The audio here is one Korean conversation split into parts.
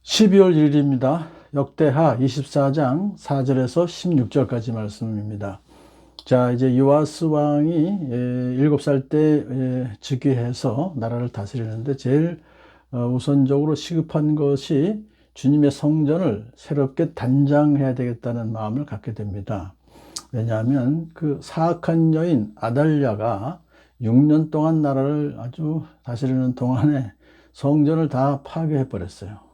12월 1일입니다. 역대하 24장 4절에서 16절까지 말씀입니다. 자, 이제 요아스 왕이 7살 때 즉위해서 나라를 다스리는데 제일 우선적으로 시급한 것이 주님의 성전을 새롭게 단장해야 되겠다는 마음을 갖게 됩니다. 왜냐하면 그 사악한 여인 아달랴가 6년 동안 나라를 아주 다스리는 동안에 성전을 다 파괴해 버렸어요.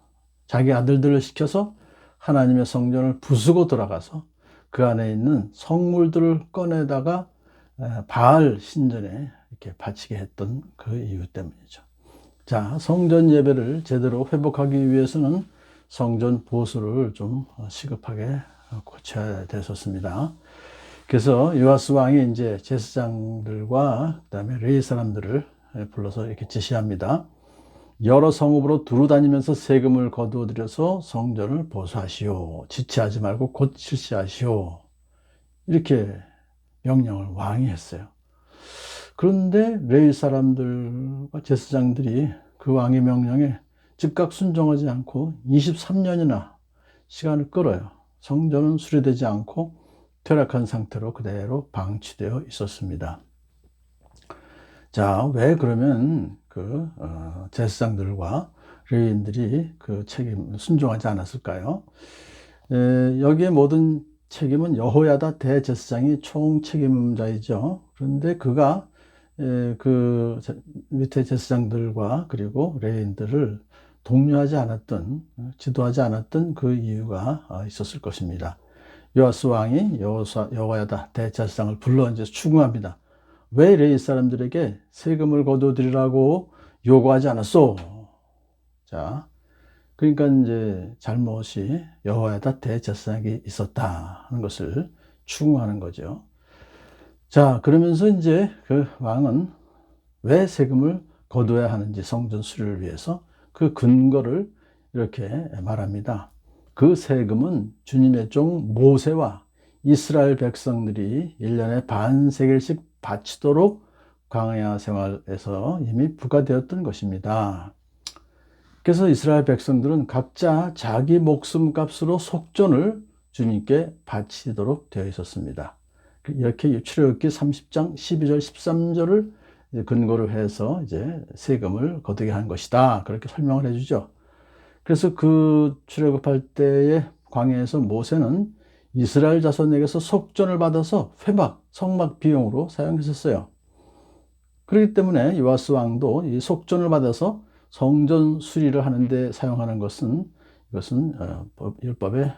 자기 아들들을 시켜서 하나님의 성전을 부수고 돌아가서 그 안에 있는 성물들을 꺼내다가 바알 신전에 이렇게 바치게 했던 그 이유 때문이죠. 자, 성전 예배를 제대로 회복하기 위해서는 성전 보수를 좀 시급하게 고쳐야 됐었습니다. 그래서 요아스 왕이 이제 제사장들과 그다음에 레위 사람들을 불러서 이렇게 지시합니다. 여러 성읍으로 두루 다니면서 세금을 거두어 들여서 성전을 보수하시오. 지체하지 말고 곧 실시하시오. 이렇게 명령을 왕이 했어요. 그런데 레위 사람들과 제사장들이 그 왕의 명령에 즉각 순종하지 않고 23년이나 시간을 끌어요. 성전은 수리되지 않고 퇴락한 상태로 그대로 방치되어 있었습니다. 자, 왜 그러면 그 제사장들과 레위인들이 그 책임을 순종하지 않았을까요? 여기에 모든 책임은 여호야다 대제사장이 총책임자이죠. 그런데 그가 그 밑에 제사장들과 그리고 레위인들을 독려하지 않았던, 지도하지 않았던 그 이유가 있었을 것입니다. 요아스 왕이 여호야다 대제사장을 불러 이제 추궁합니다. 왜 레위 사람들에게 세금을 거둬들이라고 요구하지 않았소? 자, 그러니까 이제 잘못이 여호야다 대제사장이 있었다 하는 것을 추궁하는 거죠. 자, 그러면서 이제 그 왕은 왜 세금을 거둬야 하는지 성전 수리를 위해서 그 근거를 이렇게 말합니다. 그 세금은 주님의 종 모세와 이스라엘 백성들이 1년에 반세겔씩 바치도록 광야 생활에서 이미 부과되었던 것입니다. 그래서 이스라엘 백성들은 각자 자기 목숨값으로 속전을 주님께 바치도록 되어 있었습니다. 이렇게 출애굽기 30장 12절 13절을 근거로 해서 이제 세금을 거두게 한 것이다. 그렇게 설명을 해주죠. 그래서 그 출애굽할 때의 광야에서 모세는 이스라엘 자손에게서 속전을 받아서 회막, 성막 비용으로 사용했었어요. 그렇기 때문에 요아스 왕도 이 속전을 받아서 성전 수리를 하는데 사용하는 것은 이것은 율법에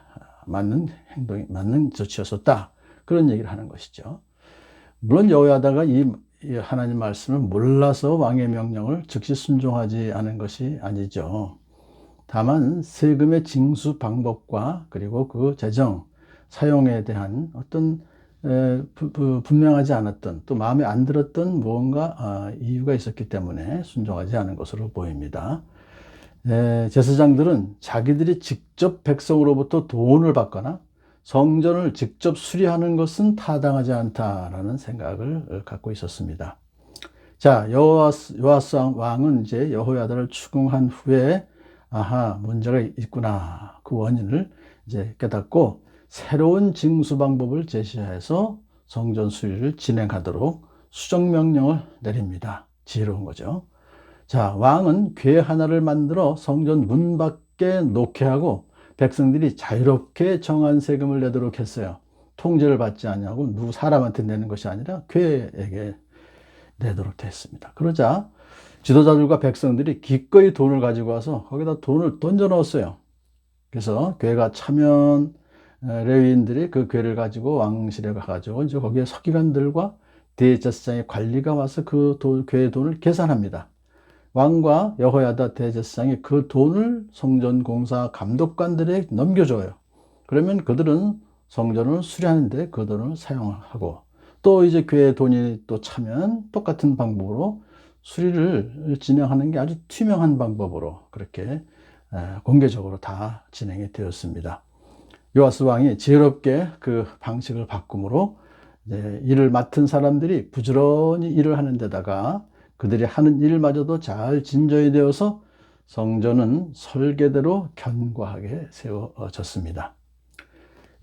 맞는 행동이 맞는 조치였었다. 그런 얘기를 하는 것이죠. 물론 여호야다가 이 하나님 말씀을 몰라서 왕의 명령을 즉시 순종하지 않은 것이 아니죠. 다만 세금의 징수 방법과 그리고 그 재정 사용에 대한 어떤 분명하지 않았던 또 마음에 안 들었던 무언가 이유가 있었기 때문에 순종하지 않은 것으로 보입니다. 제사장들은 자기들이 직접 백성으로부터 돈을 받거나 성전을 직접 수리하는 것은 타당하지 않다라는 생각을 갖고 있었습니다. 자, 요아스 왕은 이제 여호야다를 추궁한 후에 아하, 문제가 있구나. 그 원인을 이제 깨닫고 새로운 징수 방법을 제시해서 성전 수리를 진행하도록 수정명령을 내립니다. 지혜로운 거죠. 자, 왕은 궤 하나를 만들어 성전 문 밖에 놓게 하고 백성들이 자유롭게 정한 세금을 내도록 했어요. 통제를 받지 않냐고 누구 사람한테 내는 것이 아니라 궤에게 내도록 했습니다. 그러자 지도자들과 백성들이 기꺼이 돈을 가지고 와서 거기다 돈을 던져 넣었어요. 그래서 궤가 차면 레위인들이 그 궤를 가지고 왕실에 가가지고 이제 거기에 서기관들과 대제사장의 관리가 와서 그 궤의 돈을 계산합니다. 왕과 여호야다 대제사장이 그 돈을 성전 공사 감독관들에게 넘겨줘요. 그러면 그들은 성전을 수리하는데 그 돈을 사용하고 또 이제 궤의 돈이 또 차면 똑같은 방법으로 수리를 진행하는 게 아주 투명한 방법으로 그렇게 공개적으로 다 진행이 되었습니다. 요아스 왕이 지혜롭게 그 방식을 바꿈으로 일을 맡은 사람들이 부지런히 일을 하는 데다가 그들이 하는 일마저도 잘 진전이 되어서 성전은 설계대로 견고하게 세워졌습니다.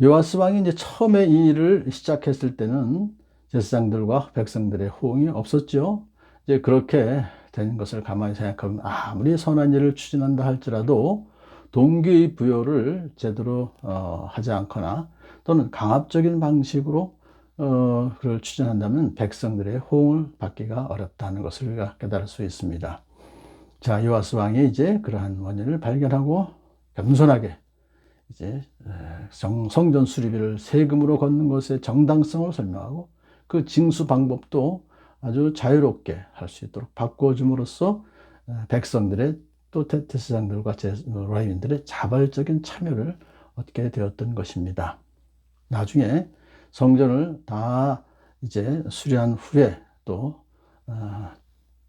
요아스 왕이 이제 처음에 이 일을 시작했을 때는 제사장들과 백성들의 호응이 없었죠. 이제 그렇게 된 것을 가만히 생각하면 아무리 선한 일을 추진한다 할지라도 동기부여를 제대로 하지 않거나 또는 강압적인 방식으로 그걸 추진한다면 백성들의 호응을 받기가 어렵다는 것을 우리가 깨달을 수 있습니다. 자, 요아스 왕이 이제 그러한 원인을 발견하고 겸손하게 이제 성전 수리비를 세금으로 걷는 것의 정당성을 설명하고 그 징수 방법도 아주 자유롭게 할 수 있도록 바꿔줌으로써 백성들의 또 제사장들과 레위인들의 자발적인 참여를 얻게 되었던 것입니다. 나중에 성전을 다 이제 수리한 후에 또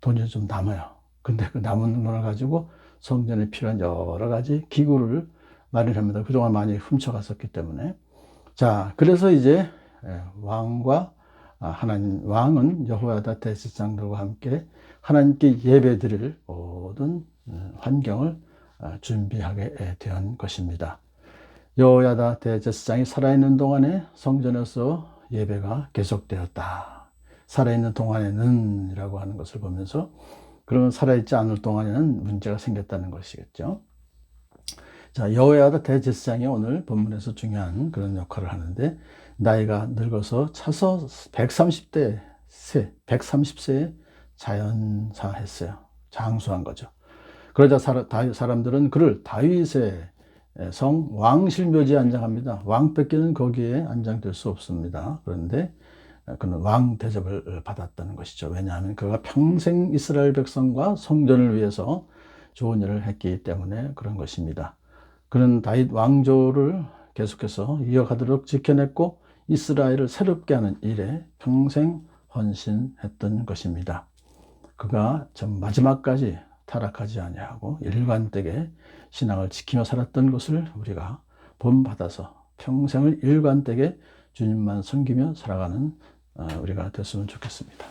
돈이 좀 남아요. 근데 그 남은 돈을 가지고 성전에 필요한 여러 가지 기구를 마련합니다. 그동안 많이 훔쳐갔었기 때문에. 자, 그래서 이제 왕과 하나님, 왕은 여호야다 대제사장들과 함께 하나님께 예배드릴 모든 환경을 준비하게 된 것입니다. 여호야다 대제사장이 살아있는 동안에 성전에서 예배가 계속되었다. 살아있는 동안에는 이라고 하는 것을 보면서 그러면 살아있지 않을 동안에는 문제가 생겼다는 것이겠죠. 자, 여호야다 대제사장이 오늘 본문에서 중요한 그런 역할을 하는데 나이가 늙어서 차서 130세에 자연사했어요. 장수한 거죠. 그러자 사람들은 그를 다윗의 성 왕실묘지에 안장합니다. 왕 뺏기는 거기에 안장될 수 없습니다. 그런데 그는 왕 대접을 받았다는 것이죠. 왜냐하면 그가 평생 이스라엘 백성과 성전을 위해서 좋은 일을 했기 때문에 그런 것입니다. 그는 다윗 왕조를 계속해서 이어가도록 지켜냈고 이스라엘을 새롭게 하는 일에 평생 헌신했던 것입니다. 그가 전 마지막까지 타락하지 아니하고 일관되게 신앙을 지키며 살았던 것을 우리가 본받아서 평생을 일관되게 주님만 섬기며 살아가는 우리가 됐으면 좋겠습니다.